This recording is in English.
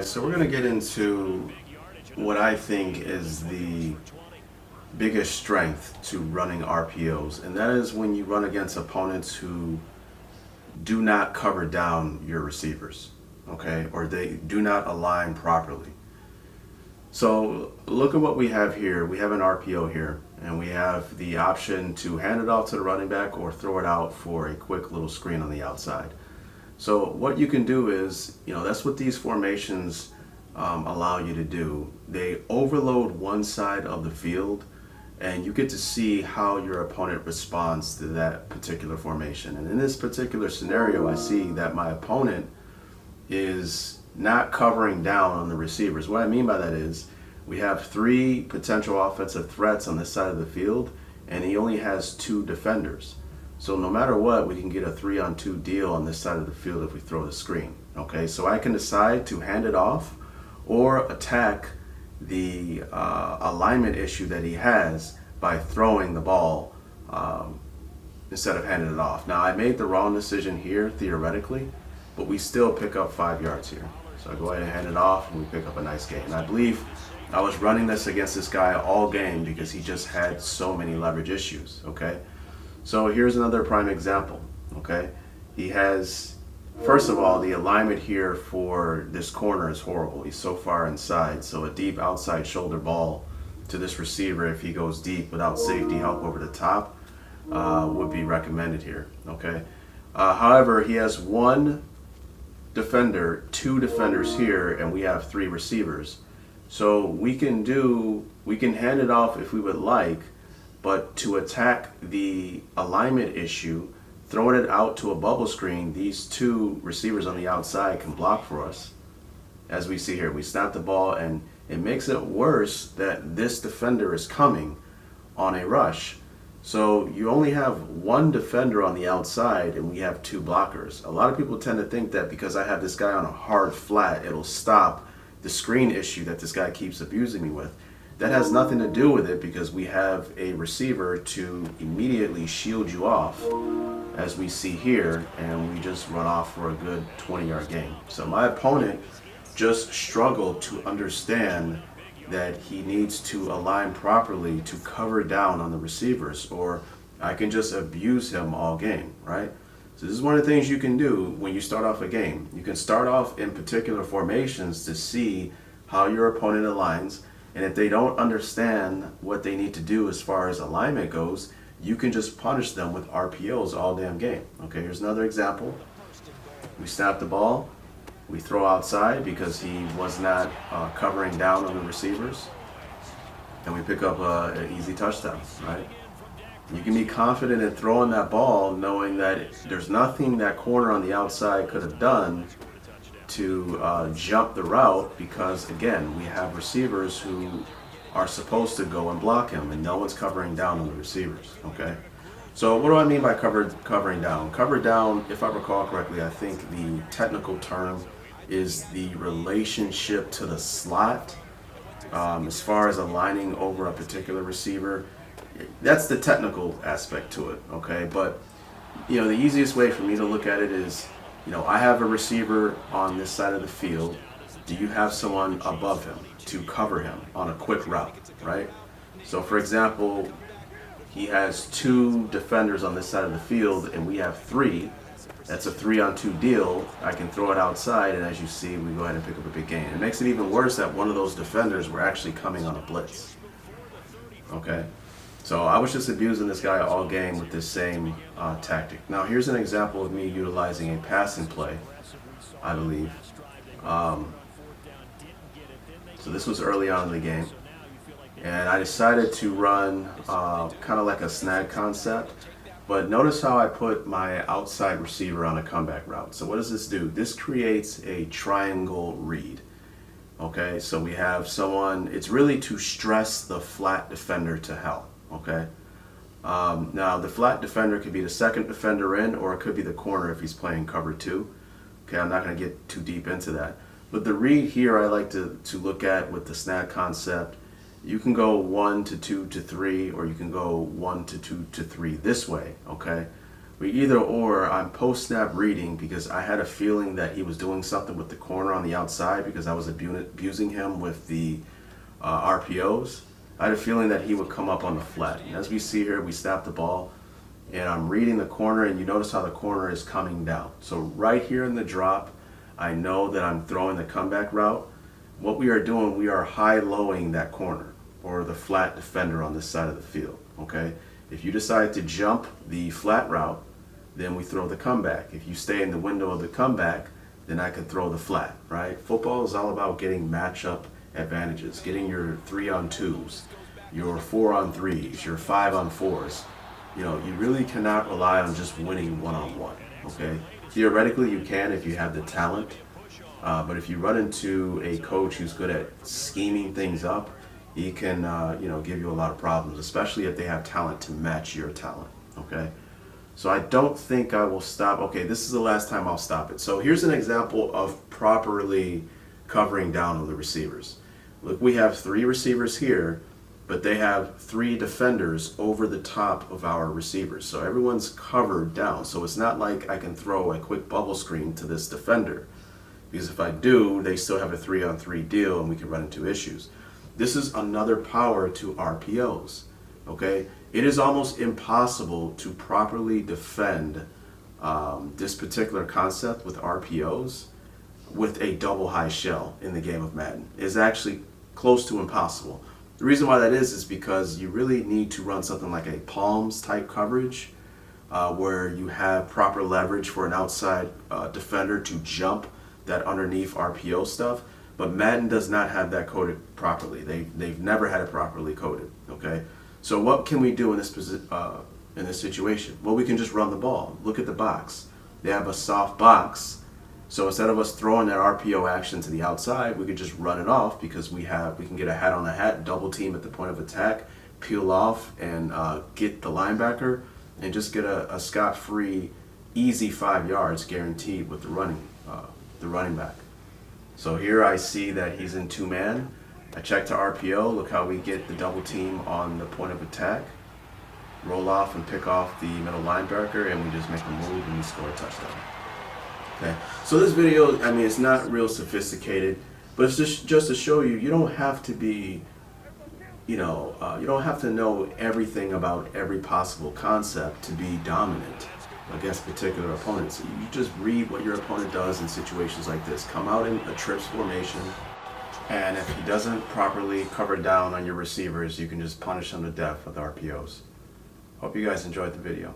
so we're going to get into what I think is the biggest strength to running RPOs, and that is when you run against opponents who do not cover down your receivers, okay, or they do not align properly. So look at what we have here. We have an RPO here, and we have the option to hand it off to the running back or throw it out for a quick little screen on the outside. So what you can do is, that's what these formations allow you to do. They overload one side of the field, and you get to see how your opponent responds to that particular formation. And in this particular scenario, I see that my opponent is not covering down on the receivers. What I mean by that is we have three potential offensive threats on this side of the field, and he only has two defenders. So no matter what, we can get a 3-on-2 deal on this side of the field if we throw the screen. Okay, so I can decide to hand it off or attack the alignment issue that he has by throwing the ball instead of handing it off. Now, I made the wrong decision here theoretically, but we still pick up 5 yards here. So I go ahead and hand it off, and we pick up a nice gain. And I believe I was running this against this guy all game because he just had so many leverage issues. Okay. So here's another prime example, okay? He has, first of all, the alignment here for this corner is horrible. He's so far inside, so a deep outside shoulder ball to this receiver, if he goes deep without safety help over the top, would be recommended here, okay? However, he has one defender, two defenders here, and we have three receivers. So we can hand it off if we would like, but to attack the alignment issue, throwing it out to a bubble screen, these two receivers on the outside can block for us. As we see here, we snap the ball, and it makes it worse that this defender is coming on a rush. So you only have one defender on the outside, and we have two blockers. A lot of people tend to think that because I have this guy on a hard flat, it'll stop the screen issue that this guy keeps abusing me with. That has nothing to do with it because we have a receiver to immediately shield you off, as we see here, and we just run off for a good 20-yard gain. So my opponent just struggled to understand that he needs to align properly to cover down on the receivers, or I can just abuse him all game, right? So this is one of the things you can do when you start off a game. You can start off in particular formations to see how your opponent aligns. And if they don't understand what they need to do as far as alignment goes, you can just punish them with RPOs all damn game. Okay, here's another example. We snap the ball. We throw outside because he was not covering down on the receivers. And we pick up an easy touchdown, right? You can be confident in throwing that ball knowing that there's nothing that corner on the outside could have done to jump the route because, again, we have receivers who are supposed to go and block him, and no one's covering down on the receivers, okay? So what do I mean by covering down? Cover down, if I recall correctly, I think the technical term is the relationship to the slot. As far as aligning over a particular receiver, that's the technical aspect to it, okay? But, the easiest way for me to look at it is, I have a receiver on this side of the field. Do you have someone above him to cover him on a quick route, right? So for example, he has two defenders on this side of the field and we have three. That's a 3-on-2 deal. I can throw it outside, and as you see, we go ahead and pick up a big gain. It makes it even worse that one of those defenders were actually coming on a blitz, okay? So I was just abusing this guy all game with this same tactic. Now here's an example of me utilizing a passing play, I believe. So this was early on in the game. And I decided to run kind of like a snag concept. But notice how I put my outside receiver on a comeback route. So what does this do? This creates a triangle read. Okay, so we have someone, it's really to stress the flat defender to hell. Okay. Now the flat defender could be the second defender in, or it could be the corner if he's playing cover 2. Okay, I'm not going to get too deep into that. But the read here I like to look at with the snag concept. You can go 1 to 2 to 3, or you can go 1 to 2 to 3 this way. Okay. We either or, I'm post-snap reading because I had a feeling that he was doing something with the corner on the outside because I was abusing him with the RPOs. I had a feeling that he would come up on the flat. And as we see here, we snap the ball, and I'm reading the corner, and you notice how the corner is coming down. So right here in the drop, I know that I'm throwing the comeback route. What we are doing, we are high-lowing that corner or the flat defender on this side of the field, okay? If you decide to jump the flat route, then we throw the comeback. If you stay in the window of the comeback, then I can throw the flat, right? Football is all about getting matchup advantages, getting your 3-on-2s, your 4-on-3s, your 5-on-4s. You know, you really cannot rely on just winning one-on-one, okay? Theoretically, you can if you have the talent, but if you run into a coach who's good at scheming things up, he can, give you a lot of problems, especially if they have talent to match your talent, okay? So I don't think I will stop. Okay, this is the last time I'll stop it. So here's an example of properly covering down on the receivers. Look, we have 3 receivers here, but they have 3 defenders over the top of our receivers. So everyone's covered down. So it's not like I can throw a quick bubble screen to this defender, because if I do, they still have a 3-on-3 deal and we can run into issues. This is another power to RPOs, okay? It is almost impossible to properly defend this particular concept with RPOs with a double high shell in the game of Madden. It's actually close to impossible. The reason why that is because you really need to run something like a palms type coverage where you have proper leverage for an outside defender to jump that underneath RPO stuff. But Madden does not have that coded properly. They've never had it properly coded, okay? So what can we do in this situation? Well, we can just run the ball. Look at the box. They have a soft box. So instead of us throwing that RPO action to the outside, we could just run it off because we can get a hat on a hat, double team at the point of attack, peel off and get the linebacker and just get a scot-free, easy 5 yards guaranteed with the running back. So here I see that he's in 2-man. I check to RPO. Look how we get the double team on the point of attack. Roll off and pick off the middle linebacker, and we just make a move and we score a touchdown. Okay. So this video, I mean, it's not real sophisticated, but it's just to show you, you don't have to be, you don't have to know everything about every possible concept to be dominant against particular opponents. You just read what your opponent does in situations like this. Come out in a trips formation, and if he doesn't properly cover down on your receivers, you can just punish him to death with RPOs. Hope you guys enjoyed the video.